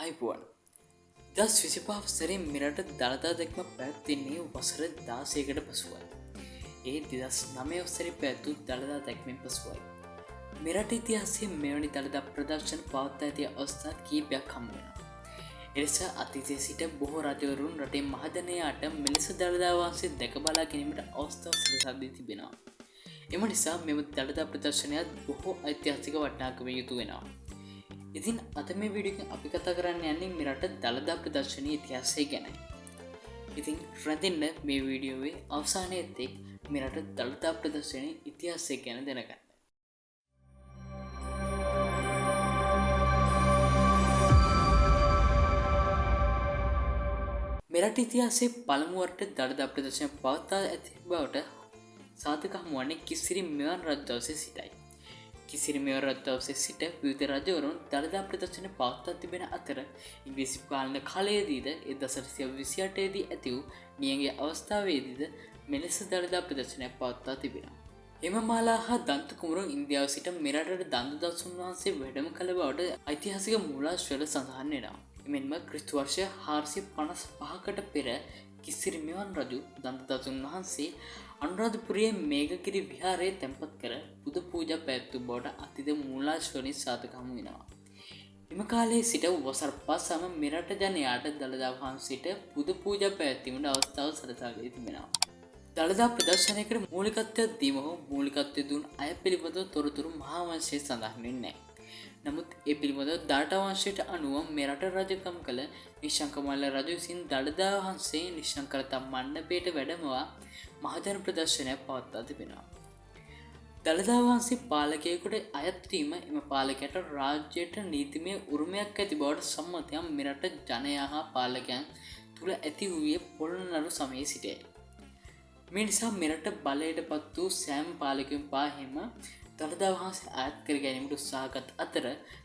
අයිපුවන් දස් විසිපාවසරේ මෙරට දළදා දෙක්ම පැත්තින්නේ වසර 16කට පසුවයි. ඒ 2009 වසරේ පැවැත්වූ දළදා දැක්මෙන් පසුවයි. මෙරට ඉතිහාසයේ මෙවැනි දළදා ප්‍රදර්ශන පවත්වා ඇති අවස්ථා කීපයක් හමු වෙනවා. එලෙස අතීතයේ සිට බොහෝ රජවරුන් රටේ මහජනයාට මෙලෙස දළදා වාසය දැක බලා ගැනීමට අවස්ථාව සලසා දී තිබෙනවා. එම නිසා මෙම දළදා ප්‍රදර්ශනයත් බොහෝ ඓතිහාසික වටිනාකම යුතු වෙනවා. ඉතින් අද මේ වීඩියෝ එකෙන් අපි කතා කරන්න යන්නේ මෙරට දළදා ප්‍රදර්ශනයේ ඉතිහාසය ගැනයි. ඉතින් රැඳෙන්න මේ වීඩියෝවේ අවසානයේ තෙක් මෙරට දළදා ප්‍රදර්ශනයේ ඉතිහාසය ගැන දැනගන්න. මෙරට ඉතිහාසයේ පළමු වරට දළදා ප්‍රදර්ශනය පවත්වා ඇති බවට සාධක හමු වන්නේ කිසිරි මෙවන් රජ දවසේ සිටයි. කිසිරි මෙවන් රජ දවසේ සිට විවිධ රජවරුන් දළදා ප්‍රදර්ශන පවත්වා තිබෙන අතර ඉංග්‍රීසි පාලන කාලයේදීද 1928 දී ඇති වූ නියඟේ අවස්ථාවේදීද මෙලෙස දළදා ප්‍රදර්ශනයක් පවත්වා තිබෙනවා. එම මාලා හා දන්ත කුමරුන් ඉන්දියාව සිට මෙරටට දන්තදස්සුන් වහන්සේ වැඩම කළ බවට ඓතිහාසික මූලාශ්‍රවල සඳහන් වෙනවා. එමෙන්ම ක්‍රිස්තු වර්ෂ 455කට පෙර කිසිරි මෙවන් රජු දන්තදස්සුන් වහන්සේ අනුරාධපුරයේ මේඝගිරි විහාරයේ තැන්පත් කර පුද පූජා පැවැත්වූ බවට අතීත මූලාශ්‍රවලින් සාධක හමු වෙනවා. එම කාලයේ සිට වසර 5ම මෙරට ජනයාට දළදා වහන්සේට පුද පූජා පැවැත්වීමට අවස්ථාව සලසා දී තිබෙනවා. දළදා ප්‍රදර්ශනයකට මූලිකත්වයක් දීම හෝ මූලිකත්වය දුන් අය පිළිබඳව තොරතුරු මහා වංශයේ සඳහන් වෙන්නේ නැහැ. නමුත් ඒ පිළිබඳව දාඨ වංශයට අනුව මෙරට රජකම් කළ නිශ්ශංකමල්ල රජු විසින් දළදා වහන්සේ නිශ්ශංකලතා මණ්ඩපයට වැඩමවා මහජන ප්‍රදර්ශනයක් පවත්වා තිබෙනවා. දළදා වහන්සේ පාලකයෙකුට අයත් වීම එම පාලකයාට රාජ්‍යයට නීතිමය උරුමයක් ඇති බවට සම්මතයක් මෙරට ජනයා හා පාලකයන් තුළ ඇති වූයේ පොළොන්නරු සමයේ සිටය. මේ නිසා මෙරට බලයට පත් වූ සෑම පාලකයන් පාහෙම දළදා වහන්සේ අයත් කර ගැනීමට උත්සාහගත් අතර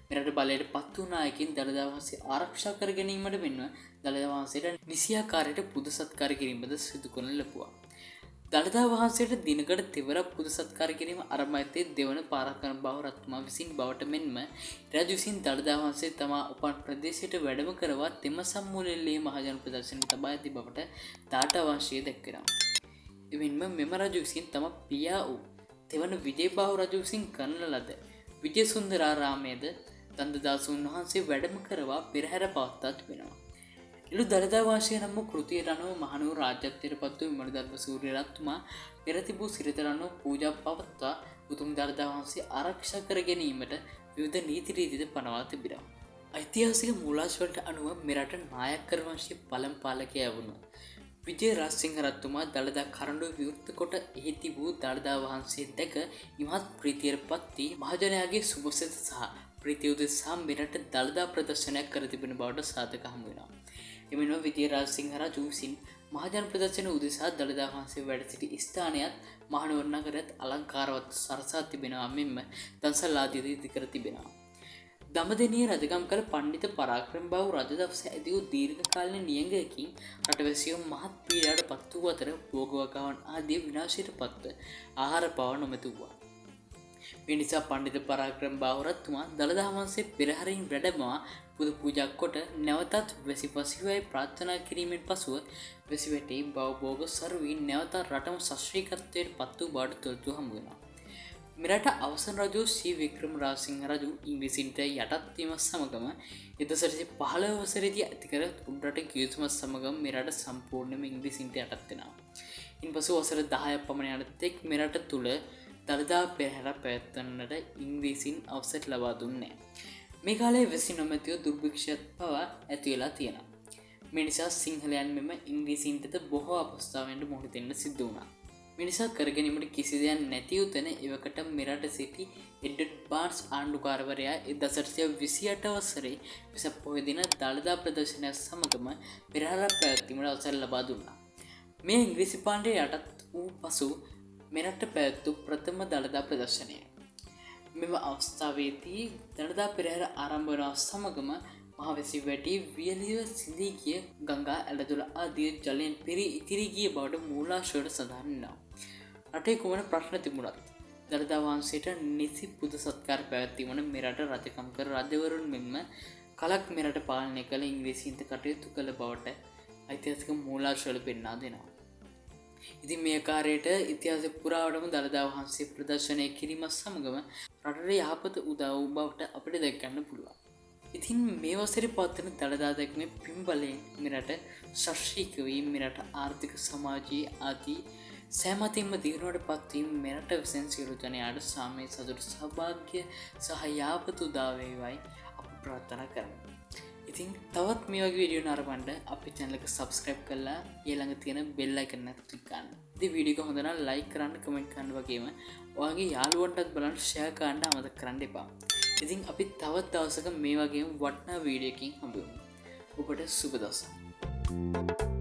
මෙරට බලයට පත් වූ නායකින් දළදා වහන්සේ ආරක්ෂා කර ගැනීමට මෙන්ම දළදා වහන්සේට නිසියාකාරයට පුද සත්කාර කිරීමද සිදු කරනු ලැබුවා. දළදා වහන්සේට දිනකට තෙවරක් පුද සත්කාර කිරීම ආරම්භයේදී දෙවන පාරක් කරන බව රත්තුමා විසින් බවට මෙන්ම රජු විසින් දළදා වහන්සේ තමා උපන් ප්‍රදේශයට වැඩම කරවා තෙම සම්මූලෙල්ලේ මහජන ප්‍රදර්ශනයට තබා ඇති බවට දාඨ වංශයේ දැක්වෙනවා. එමෙන්ම මෙම රජු විසින් තම පියා වූ තෙවන විජයබාහු රජු විසින් කරන ලද විජයසුන්දරාරාමයේද දන්තදාසුන් වහන්සේ වැඩම කරවා පෙරහැර පවත්වා තිබෙනවා. ඉළු දළදා වංශය නම් වූ කෘතියට අනුව මහනුවර රාජ්‍යත්වයට පත් වූ විමලදර්ම සූරිය රත්තුමා පෙර තිබූ සිරිතට අනුව පූජා පවත්වා උතුම් දළදා වහන්සේ ආරක්ෂා කර ගැනීමට විවිධ නීති රීතිද පනවා තිබෙනවා. ඓතිහාසික මූලාශ්‍රවලට අනුව මෙරට නායක්කර වංශයේ පළමු පාලකයා වුණු විජය රාජසිංහ රජතුමා දළදා කරඬුව විවෘත කොට එහි තිබූ දළදා වහන්සේ දැක ඉමහත් ප්‍රීතියට පත් වී මහජනයාගේ සුබසිත සහ ප්‍රීතිය උදෙසා මෙරට දළදා ප්‍රදර්ශනයක් කර තිබෙන බවට සාධක හමු වෙනවා. එමෙන්ම විජය රාජසිංහ රජු විසින් මහජන ප්‍රදර්ශන උදෙසා දළදා වහන්සේ වැඩ සිටි ස්ථානයත් මහනුවර නගරයත් අලංකාරවත් සරසා තිබෙනවා මෙන්ම දන්සල් ආදියද ඉදි කර තිබෙනවා. දඹදෙණිය රජකම් කළ පණ්ඩිත පරාක්‍රමබාහු රජ දවසේ ඇති වූ දීර්ඝකාලීන නියඟයකින් රටවැසියෝ මහත් පීඩාවට පත් වූ අතර භෝගවගාවන් ආදී විනාශයට පත්ව ආහාර පාව නොමැති වූවා. මේ නිසා පණ්ඩිත පරාක්‍රමබාහු රජතුමා දළදා වහන්සේ පෙරහැරින් වැඩමවා පුද පූජා කොට නැවතත් වැසි පසිවයි ප්‍රාර්ථනා කිරීමෙන් පසුව වැසි වැටී භවභෝග සරු වී නැවත රටම ශාස්ත්‍රීයත්වයට පත් වූ බවට තොරතුරු හමු වෙනවා. මෙරට අවසන් රජු ශ්‍රී වික්‍රම රාජසිංහ රජු ඉංග්‍රීසින්ට යටත් වීම සමගම 1915 වසරේදී ඇති කර උඩරට ගිවිසුම සමගම මෙරට සම්පූර්ණයෙන්ම ඉංග්‍රීසින්ට යටත් වෙනවා. ඉන්පසු වසර 10ක් පමණ යන තෙක් මෙරට තුල දළදා පෙරහැර පැවැත්වන්නට ඉංග්‍රීසින් අවසර ලබා දුන්නේ නැහැ. මේ කාලයේ වැසි නොමැතිව දුර්භික්ෂයක් පවා ඇති වෙලා තියෙනවා. මේ නිසා සිංහලයන් මෙම ඉංග්‍රීසින්ටද බොහෝ අපස්ථාවන්ට මුහුණ දෙන්න සිද්ධ වුණා. මේ නිසා කරගැනීමට කිසි දෙයක් නැති උතන එවකට මෙරට සිටි එඩ්වඩ් බාර්න්ස් ආණ්ඩුකාරවරයා 1828 වසරේ වෙසක් පොහොය දින දළදා ප්‍රදර්ශනය සමගම පෙරහැර පැවැත්වීමට අවසර ලබා දුන්නා. මේ ඉංග්‍රීසි පාණ්ඩය යටත් වූ පසු මෙරට පැවැත් වූ ප්‍රථම දළදා ප්‍රදර්ශනය. මෙම අවස්ථාවේදී දළදා පෙරහැර ආරම්භ වන සමගම මහවැසි වැටි වියලිව සිඳී ගිය ගංගා ඇලදොල ආදී ජලයෙන් පිරී ඉතිරී ගිය බවට මූලාශ්‍රවල සඳහන් වෙනවා. රටේ කුමන ප්‍රශ්න තිබුණත් දළදා වහන්සේට නිසි පුද සත්කාර පැවැත්වීමට මෙරට රජකම් කර රජවරුන් මෙන්ම කලක් මෙරට පාලනය කළ ඉංග්‍රීසින්ත කටයුතු කළ බවට ඓතිහාසික මූලාශ්‍රවල පෙන්වා දෙනවා. ඉතින් මේ කාර්යයට ඉතිහාස පුරාවටම දළදා වහන්සේ ප්‍රදර්ශනය කිරීමත් සමගම රටට යහපත උදා වූ බවට අපිට දැක්කන්න පුළුවන්. ඉතින් මේ වසරේ පවත්වන දළදා දැක්මේ පින්බලයෙන් මෙරට ශාස්ත්‍රීය වීම, මෙරට ආර්ථික සමාජීය ආදී සෑමතින්ම දියුණුවට පත්වීම මෙරට විසින් සියලු ජනයාට සාමය, සතුට, සෞභාග්‍ය සහ යහපත උදා වේවායි අප ප්‍රාර්ථනා කරමු. ඉතින් තවත් මේ වගේ වීඩියෝ නරඹන්න අපේ channel එක subscribe කරලා ඊළඟ තියෙන bell icon එක click කරන්න. ඉතින් වීඩියෝ එක හොඳ නම් like කරන්න, comment කරන්න වගේම ඔයාගේ යාළුවන්ටත් බලන්න share කරන්න අමතක කරන්න එපා. ඉතින් අපි තවත් දවසක මේ වගේම වටිනා වීඩියෝ එකකින් හම්බ වෙමු. ඔබට සුබ දවසක්.